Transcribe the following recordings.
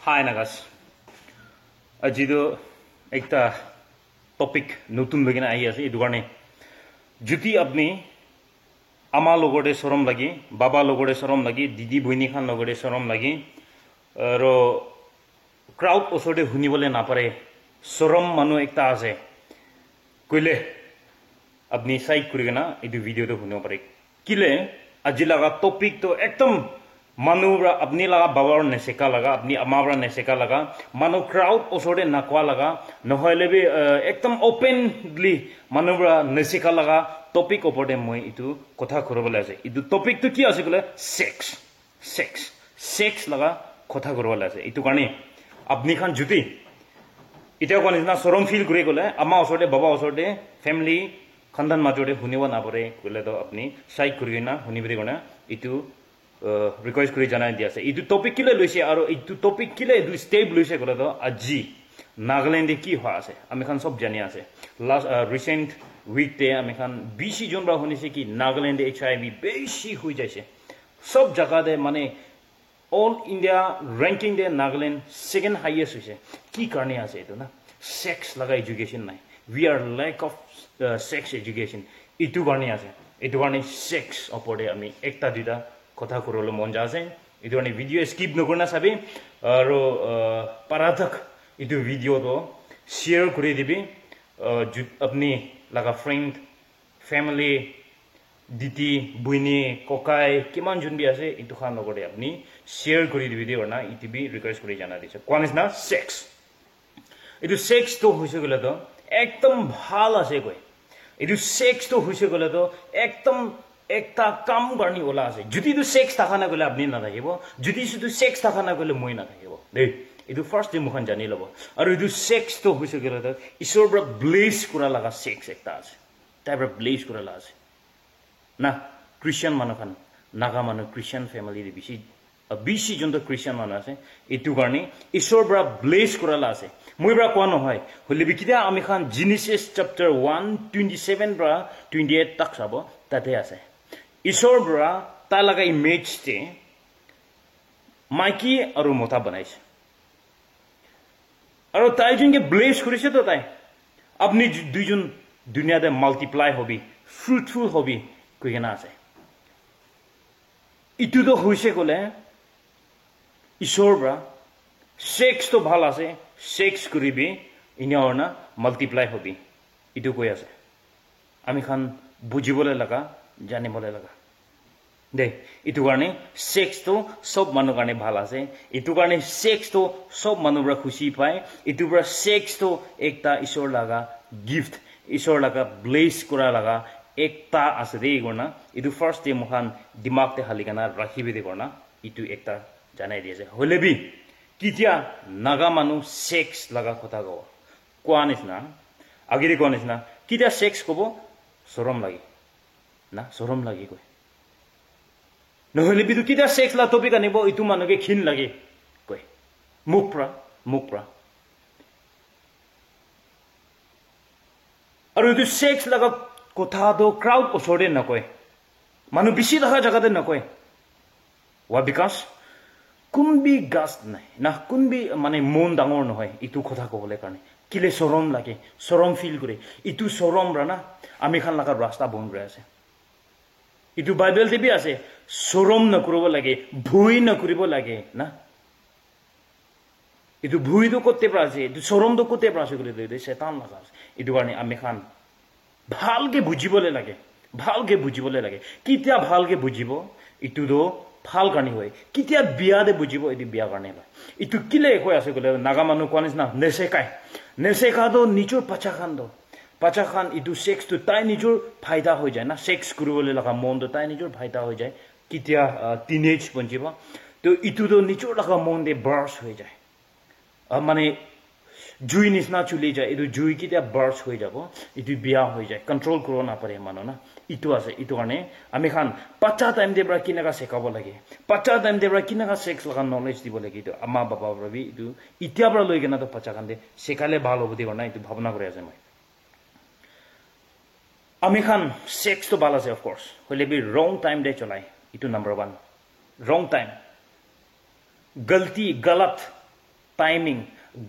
Hi Nagas. Ajido ekta topic notun lagi na ahi ase edu karne juti apni ama logode sorom lagi baba logode sorom lagi didi boini khan logode sorom lagi ro crowd osode hunibole na pare sorom manu ekta ase koile apni side kurigena edu video to hunio pare kile ajilaga topic to ekdom Manubra apni laga babar neseka laga apni amabra neseka laga manu crowd osode nakwa laga nohoile bi ekdom openly manubra neseka laga topic opode moi itu kotha korobole ase itu topic to ki ase kole sex laga kotha korobole ase itu karni apni khan juti ita kone na sorom feel kure kole ama osode baba osode family khandan majode huniwa na pare kole to apni side kurina hunibri gona itu request kuri janai dia ase itu topic kile loise aro itu topic kile du step loise kole to aji Nagaland ki hoa ase ami khan sob jani ase last recent week te ami khan BC jon bra honise ki Nagaland HIV beshi hui jaise sob jaga de mane all India ranking de Nagaland second highest hoise ki karne ase etu na sex laga education nai we are lack of sex education itu karne ase etu karne sex opode ami ekta dita কথা করলে মন যাছে এটো মানে video skip নকরনা সাবি আর পারাথক এটো video তো share করে দিবি আপনি লাগা ফ্রেন্ড ফ্যামিলি দিতি বুইনি কোকাই কিমান জুনবি আছে এটো খান নকরে আপনি শেয়ার করে দিবি দিও না ইটিবি রিকোয়েস্ট করে জানা দিছে কোন ইজ না সেক্স এটো সেক্স তো হইছে গলে তো একদম ভাল আছে কই এটো সেক্স তো হইছে গলে তো একদম একটা কাম garni ola ase judi du sex thakana gole apni na thakibo judi sudu sex thakana gole moi na thakibo dei edu first day mukhan jani lobo aru edu sex to hoise gele ta isor bra blaze kura laga sex ekta ase type blaze kura la ase na christian manu khan naga manu christian family de bishi jondo christian manu ase etu garni isor bra blaze kura la ase moi bra kwa no hoy holi bikida ami khan Genesis chapter 1:27 bra 28 tak sabo tate ase Isor bra ta laga image te maiki aru mota banaise aru tai junge blaze korise to tai apni duijon dunia de multiply hobi fruitful hobi koigena ase itu to hoise gole Isor bra sex to bhal ase sex koribi inia orna multiply hobi itu koi ase ami khan bujibole laga janibole laga de itu garne sex to sob manu garne bhal ase itu garne sex to sob manu bra khushi pai itu bra sex to ekta isor laga gift isor laga blaze kura laga ekta ase de gorna itu first day mukhan dimag te haligana rakhibi de gorna itu ekta janai diase holebi kitia naga manu sex laga kotha go koanis na agiri koanis na kitia sex kobo sorom lagi na sorom lagi koi নহলে বিদু কিটা sex লা topic আনিব ইতু মানুকে খিন লাগে কই মুকপ্রা আৰু ইতু সেক্স লাগা কথা দো ক্রাউড ওসরে না কই মানু বেশি দেখা জায়গাতে না কই ওয়া বিকজ কুনবি গাছ নাই না কুনবি মানে মন ডাঙৰ নহয় ইতু কথা কবলে কাৰণে কিলে সরম লাগে সরম ফিল করে ইতু সরম রানা আমি খান লাগা রাস্তা বন্ধ রে আছে ইতু বাইবেল তে বি আছে সরম না করব লাগে ভুই না করিব লাগে না ইতু ভুই তো করতে পারছে ইতু সরম তো করতে পারছে করে দে শয়তান লাগা ইতু কারণে আমি খান ভালকে বুঝিবলে লাগে কিতিয়া ভালকে বুঝিব ইতু দো ভাল কানি হয় কিতিয়া বিয়া দে বুঝিব ইতু বিয়া কানে হয় ইতু কিলে কই আছে গলে নাগা মানু কোনিস না নেসেকা দো নিচুর পাচা খান ইতু সেক্স তো তাই নিজর ফায়দা হৈ যায় না সেক্স কৰিবলে লাগা মন তো তাই নিজর ফায়দা হৈ যায় কিতিয়া টিনেজ বঞ্জিবা তো ইতু তো নিজর লাগা মন দে বার্স হৈ যায় মানে জুই নিছনা চলি যায় ইতু জুই কিতিয়া বার্স হৈ যাব ইতু বিয়া হৈ যায় কন্ট্রোল কৰিব না পাৰে মানো না ইতু আছে ইতু কাৰণে আমি খান পাচা টাইম দে বৰা কিনাকা সেকাব লাগে পাচা টাইম দে বৰা কিনাকা সেক্স লাগা নলেজ দিব লাগে ইতু আমা বাবা ৰবি ইতু ইতিয়া বৰা লৈ গনা তো পাচা কান দে সেকালে ভাল হ'ব দি না ইতু ভাবনা কৰি আছে মই আমি খান সেক্স তো ভাল আছে অফ কোর্স হলে বি রং টাইম দে চলাই ইটু নাম্বার 1 রং টাইম গলতি গলত টাইমিং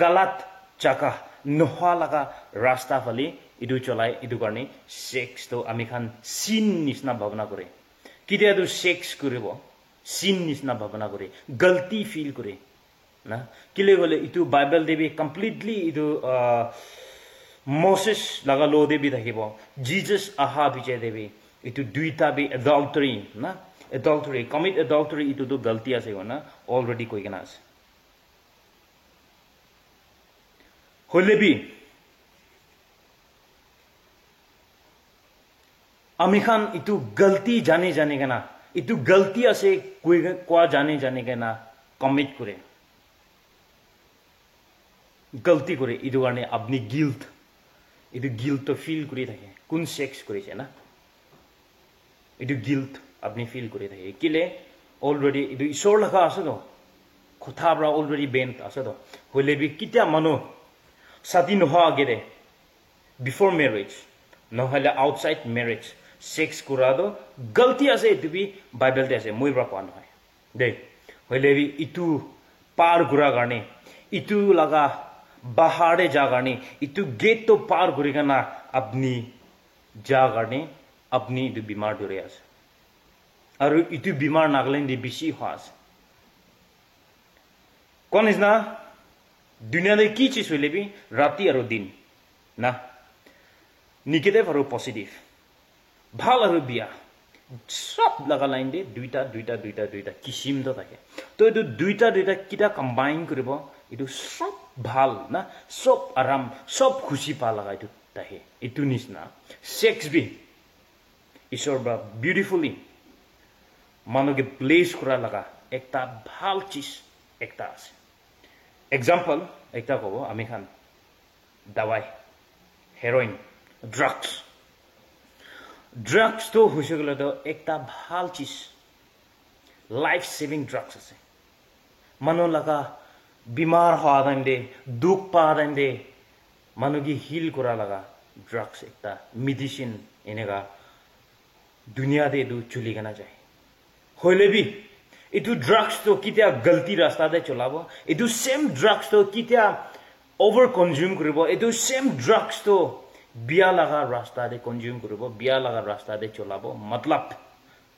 গালাত চাকা নোহোৱা লগা ৰাস্তা ফালি ইটো চলাই ইটো কাৰণে সেক্স তো আমি খান সিন নিচিনা ভাৱনা কৰে কেতিয়াতো সেক্স কৰিব সিন নিচিনা ভাৱনা কৰে গলতি ফিল কৰে না কিলে গলে ইটো বাইবেল দেবি কমপ্লিটলি ইটো মোসেস লগা লো দেবি থাকিব জিজাস আহা বিজয় দেবি ইটো দুইটা বি এডাল্টাৰী না এডাল্টাৰী কমিট এডাল্টাৰী ইটো তো গলতি আছে না অলৰেডি কৈ কেনা আছে হলে বি আমি খান ইটো গলতি জানে জানে কেনা ইটো গলতি আছে কোৱা জানে কেনা কমিট কৰে গলতি কৰে ইটো কাৰণে আপনি গিল্ট ইটো গিল্ট তো ফিল কৰি থাকে কোন সেক্স কৰিছে না ইটো গিল্ট আপনি ফিল কৰি থাকে কিলে অলৰেডি ইটো ঈশ্বৰ লগা আছে তো কথা পৰা অলৰেডি বেন্ট আছে তো হলে বি কিটা মানুহ সাথী নোহোৱা আগেৰে বিফোৰ মেৰেজ নহলে আউটসাইড মেৰেজ সেক্স কৰাটো গলতি আছে ইটো বি বাইবেলতে আছে মই পৰা কোৱা নহয় দে হলে বি ইটো পাৰ ঘূৰা কাৰণে ইটো লগা বাহাৰে যা কাৰণে ইটো গেট তো পাৰ কৰি কেনা আপনি যা কাৰণে আপনি ইটো বিমাৰ ধৰে আছে আৰু ইটো বিমাৰ নাগলেন দি বেছি হোৱা আছে কোন নিচিনা দুনিয়াতে কি চিজ হলে বি ৰাতি আৰু দিন না নিগেটিভ আৰু পজিটিভ ভাল আৰু বিয়া সব লগা লাইন দে দুইটা কিসিম তো থাকে তো এইটো দুইটা কিটা কম্বাইন কৰিব এইটো সব ভাল না সব আৰাম সব খুশি পা লগা এইটো থাকে এইটো নিচিনা সেক্স বি ঈশ্বৰ বা বিউটিফুলি মানুহকে প্লেস কৰা লগা একটা ভাল চিজ একটা আছে এক্সাম্পল একটা কব আমি খান দাৱাই হেৰইন ড্ৰাগছ তো হৈছে গলে তো একটা ভাল চিজ লাইফ সেভিং ড্ৰাগছ আছে মানুহ লগা বিমাৰ হোৱা দে দুখ পা দে মানুহকে হিল কৰা লগা ড্ৰাগছ একটা মেডিচিন এনেকা দুনিয়াতে এইটো চলি কেনা যায় হলে বি এইটো ড্ৰাগছ তো কিতিয়া গলতি ৰাস্তাতে চলাব এইটো সেম ড্ৰাগছ তো কিতিয়া ওভাৰ কনজিউম কৰিব এইটো সেম ড্ৰাগছ তো বিয়া লগা ৰাস্তাতে কনজিউম কৰিব বিয়া লগা ৰাস্তাতে চলাব মতলব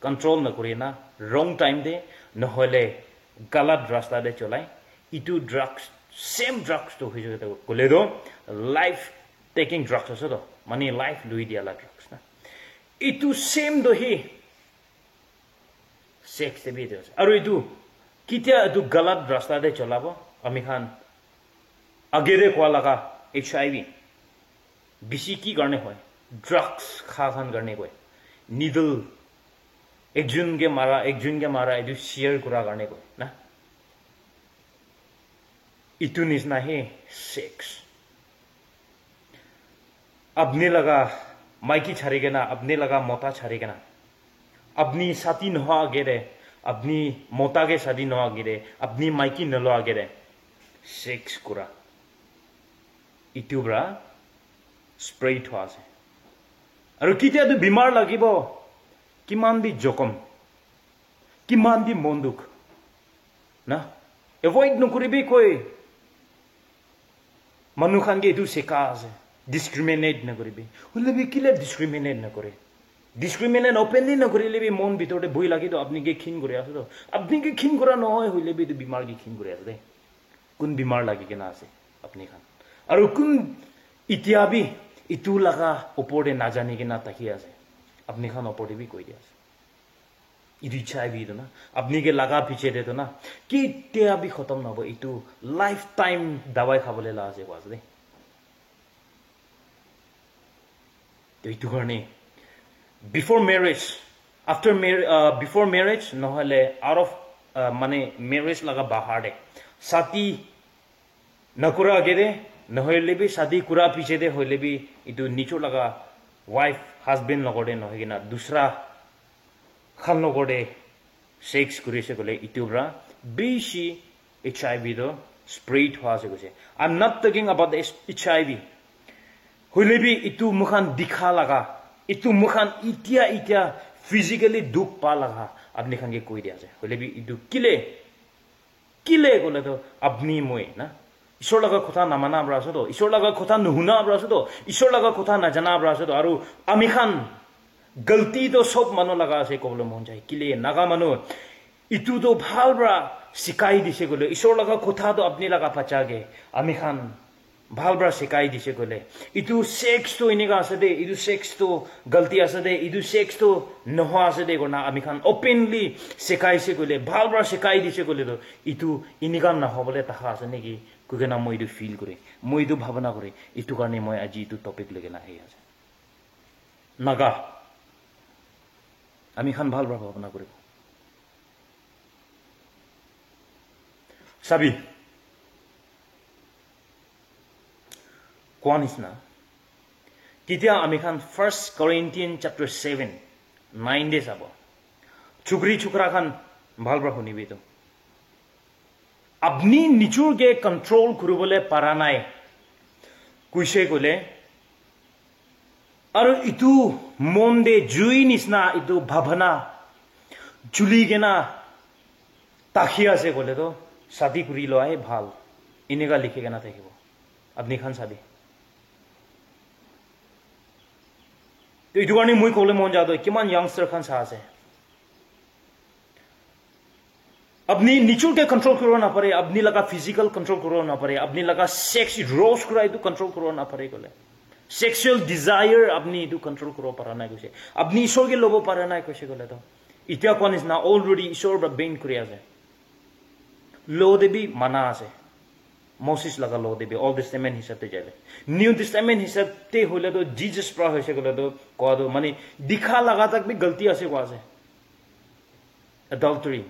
কন্ট্ৰোল নকৰি না ৰং টাইম দে নহলে গলত ৰাস্তাতে চলাই ইটো ড্ৰাগছ সেম ড্ৰাগছ তো হৈ যায় কলে তো লাইফ টেকিং ড্ৰাগছ আছে তো মানে লাইফ লৈ দিয়া ড্ৰাগছ না ইটো সেম দহি সেক্স দেবি আছে আৰু ইটো কিতিয়া ইটো গলত ৰাস্তাতে চলাব আমি খান আগেৰে কোৱা লগা HIV বেছি কি কাৰণে হয় ড্ৰাগছ খা খান কাৰণে কয় নিডল একজনকে মাৰা এইটো শ্বেয়াৰ কৰা কাৰণে কয় না ইটো নিচিনা হে সেক্স আপনি লগা মাইকি ছাড়ি কেনা আপনি লগা মতা ছাড়ি কেনা আপনি সাথী নোহোৱা আগেৰে আপনি মতাকে সাথী নোহোৱা আগেৰে আপনি মাইকি নলোৱা আগেৰে সেক্স কৰা ইটো পৰা স্প্ৰেড হোৱা আছে আৰু কেতিয়াতো বিমাৰ লাগিব কিমান দি জখম কিমান দি মন দুখ না এভয়েড নকৰিবি কৈ মানুহ খানকে এইটো শিকা আছে ডিসক্ৰিমিনেট নকৰিবি হলে বি কিলে ডিসক্ৰিমিনেট নকৰে ডিসক্ৰিমিনেট ওপেনলি নকৰিলে বি মন ভিতৰতে বই লাগি তো আপনি কে খিন কৰি আছে তো আপনি কে খিন কৰা নহয় হলে বি তো বিমাৰ কি খিন কৰি আছে দে কোন বিমাৰ লাগি কেনা আছে আপনি খান আৰু কোন ইতিয়া বি ইটো লগা ওপৰতে নাজানি কেনা তাকি আছে আপনি খান ওপৰতে বি কৈ দিয়া আছে ইটো চাই বি না আপনি কে লাগা পিছে দে তো না কেতিয়া বি খতম নহব ইটো লাইফ টাইম দাৱাই খাবলৈ লা আছে কোৱা দে তো ইটো কাৰণে before marriage after before marriage নহলে out of মানে marriage laga bahar de sati nakura agere নহলে বি শাদি কুৰা পিছে দে হলে বি ইটো নিচো laga wife husband লগৰে নহয় কিনা দুসৰা খান লগৰে সেক্স কৰিছে গলে ইটো ব্ৰা বেছি HIV do spread হোৱা আছে গৈছে I'm not talking about the HIV হলে বি ইটো মুখান দিখা laga itu mukhan itia physically duk pa laga apni khan ke koi dia ase hole bi idu kile কিলে গলে তো আপনি মই না ঈশ্বৰ লগা কথা নামানা আমৰা আছো তো ঈশ্বৰ লগা কথা নুশুনা আমৰা আছো তো ঈশ্বৰ লগা কথা নাজানা আমৰা আছো তো আৰু আমি খান গলতি তো সব মানুহ লগা আছে কবলৈ মন যায় কিলে নাগা মানুহ ইটো তো ভাল বৰা শিকাই দিছে গলে ঈশ্বৰ লগা কথা তো আপনি লগা পাচাগে আমি খান ভাল বৰা শিকাই দিছে গলে ইটো সেক্স তো এনেকা আছে দে ইটো সেক্স তো গলতি আছে দে ইটো সেক্স তো নোহোৱা আছে দে গনা আমি খান ওপেনলি শিকাইছে গলে ভাল বৰা শিকাই দিছে গলে তো ইটো এনেকা নহবলে তাহা আছে নেকি কুকেনা মই ইটো ফিল কৰে মই ইটো ভাবনা কৰে ইটো কাৰণে মই আজি ইটো টপিক লগে না হেই আছে নাগা আমি খান ভাল বৰা ভাবনা কৰিব সাবি কোৱা নিচিনা কেতিয়া আমি খান 1 Corinthians chapter 7 9 দে চাব চুকৰি চুকৰা খান ভাল বৰা শুনিবি তো আপনি নিজকে কন্ট্ৰোল কৰিবলৈ পাৰা নাই কৈছে কলে আৰু ইটো মন দে জুই নিচিনা ইটো ভাৱনা জুলি কেনা তাকি আছে কলে তো শাদি কৰি লোৱাই ভাল এনেকা লিখি কেনা থাকিব আপনি খান চাবি তো এইটো কাৰণে মই ক'বলৈ মন যাওঁ কিমান ইয়াংষ্টাৰ খান চাহ আছে अपनी नेचर के कंट्रोल करो ना पड़े अपनी लगा फिजिकल कंट्रोल करो ना पड़े अपनी लगा सेक्स रोज करा इधर कंट्रोल करो ना पड़े कोले सेक्सुअल डिजायर अपनी इधर कंट्रोल करो पारा ना कुछ अपनी ईश्वर के लोगों पारा ना कुछ कोले तो इतना कौन इस ना ऑलरेडी ईश्वर बा बेन करिया से लो दे भी मना से मोसिस लगा लो दे भी ऑल टेस्टामेंट हिसाब से जाए न्यू टेस्टामेंट हिसाब से होले तो जीसस प्रा हो से कोले तो कह दो माने दिखा लगा तक भी गलती ऐसे कौन से adultery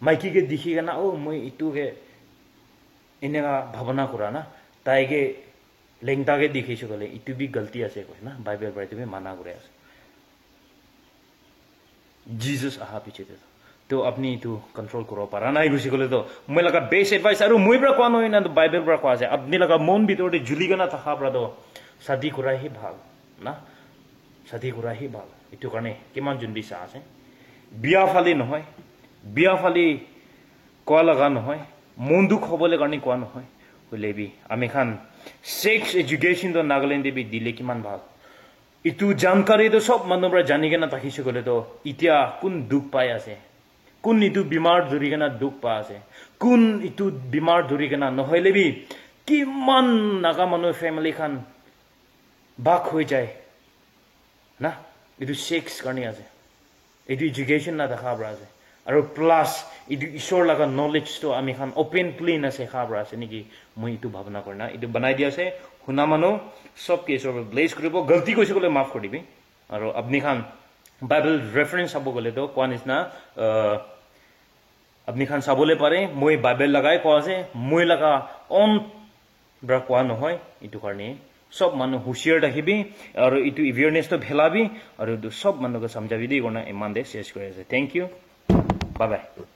माइकी के दिखिगा ना ओ मैं इतु के इनेगा भावना करा ना ताइगे लेंगता के दिखी सकले इतु भी गलती আছে কই না বাইবেল পড়াইতে भी মানা করে আছে जीसस आहा पीछे तो अपनी इतु कंट्रोल करो पारा নাই গুছি গলে তো মই লাগা বেস্ট এডভাইস আৰু মই পৰা কোৱা নহয় না বাইবেল পৰা কোৱা আছে আপনি লাগা মন ভিতৰতে জুলিগনা থাকা পৰা তো শাদি কৰাই হি ভাল না শাদি কৰাই হি ভাল ইতু কাৰণে কিমান জুন বিছা আছে বিয়া ফালি নহয় বিয়া ফালি কোৱা লগা নহয় মন দুখ হ'বলৈ কাৰণে কোৱা নহয় হলে বি আমি খান সেক্স এডুকেশন তো নাগালেণ্ডে বি দিলে কিমান ভাল ইটো জানকাৰী তো সব মানুহৰ জানি কেনা থাকিছে গলে তো ইতিয়া কোন দুখ পাই আছে কোন ইটো বিমাৰ ধৰি কেনা দুখ পাই আছে কোন ইটো বিমাৰ ধৰি কেনা নহলে বি কিমান নাগা মানুহ ফ্যামিলি খান বাক হৈ যায় না ইটো সেক্স কাৰণে আছে ইটো এডুকেশন না দেখা পৰা আছে আৰু প্লাস ইটো ঈশ্বৰ লগা নলেজ তো আমি খান ওপেন প্লেন আছে খাবৰ আছে নেকি মই ইটো ভাবনা কৰা না ইটো বনাই দিয়া আছে শুনা মানুহ সব কেছৰ ব্লেজ কৰিব গলতি কৈছে গলে মাফ কৰি দিবি আৰু আপনি খান বাইবেল ৰেফাৰেন্স চাব গলে তো কোৱা নিচিনা আপনি খান চাবলে পাৰে মই বাইবেল লগাই কোৱা আছে মই লগা অন ব্ৰা কোৱা নহয় ইটো কাৰণে সব মানুহ হুঁশিয়াৰ থাকিবি আৰু ইটো এৱেৰনেছ তো ভেলাবি আৰু সব মানুহক সমজাবি দি কোনা ইমান দে শেষ কৰি আছে থ্যাংক ইউ Bye-bye.